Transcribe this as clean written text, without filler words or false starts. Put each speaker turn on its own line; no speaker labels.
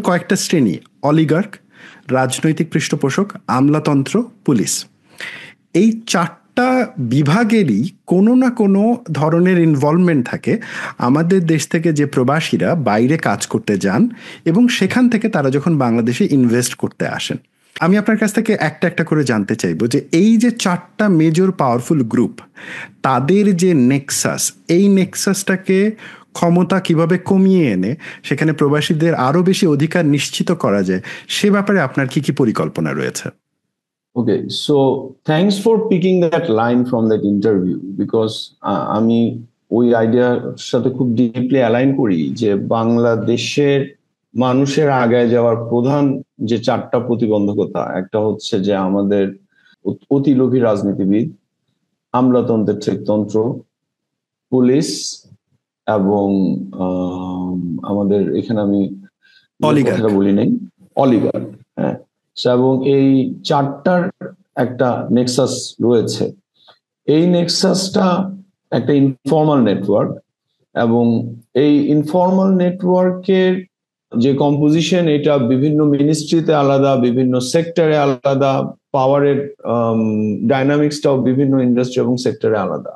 কয়েকটা শ্রেণী: অলিগার্ক, রাজনৈতিক পৃষ্ঠপোষক, আমলাতন্ত্র, পুলিশ। এই চারটা বিভাগেরই কোনো না কোনো ধরনের ইনভলভমেন্ট থাকে আমাদের দেশ থেকে যে প্রবাসীরা বাইরে কাজ করতে যান এবং সেখান থেকে তারা যখন বাংলাদেশে ইনভেস্ট করতে আসেন। আমি আপনার কাছ থেকে একটা একটা করে জানতে চাইবো যে এই যে চারটা মেজর পাওয়ারফুল গ্রুপ, তাদের যে নেক্সাস, এই নেক্সাসটাকে ক্ষমতা কিভাবে কমিয়ে এনে সেখানে প্রবাসীদের আরো বেশি অধিকার নিশ্চিত করা যায়, সে ব্যাপারে আপনার কি কি পরিকল্পনা রয়েছে?
Okay, so thanks for picking that line from that interview because আমি ওই আইডিয়ার সাথে খুব ডিপলি অ্যালাইন করি যে বাংলাদেশের মানুষের আগায় যাওয়ার প্রধান যে চারটা প্রতিবন্ধকতা, একটা হচ্ছে যে আমাদের অতি লোভী রাজনীতিবিদ, আমলাতন্ত্রের টেকতন্ত্র, পুলিশ এবং আমাদের এখানে আমি কথাটা বলি নাই, অলিগার্ক। হ্যাঁ, এবং এই চারটার একটা নেক্সাস রয়েছে। এই নেক্সাসটা একটা ইনফর্মাল নেটওয়ার্ক এবং এই ইনফর্মাল নেটওয়ার্কের যে কম্পোজিশন, এটা বিভিন্ন মিনিস্ট্রিতে আলাদা, বিভিন্ন সেক্টরে আলাদা, পাওয়ারের ডাইনামিক্সটাও বিভিন্ন ইন্ডাস্ট্রি এবং সেক্টরে আলাদা।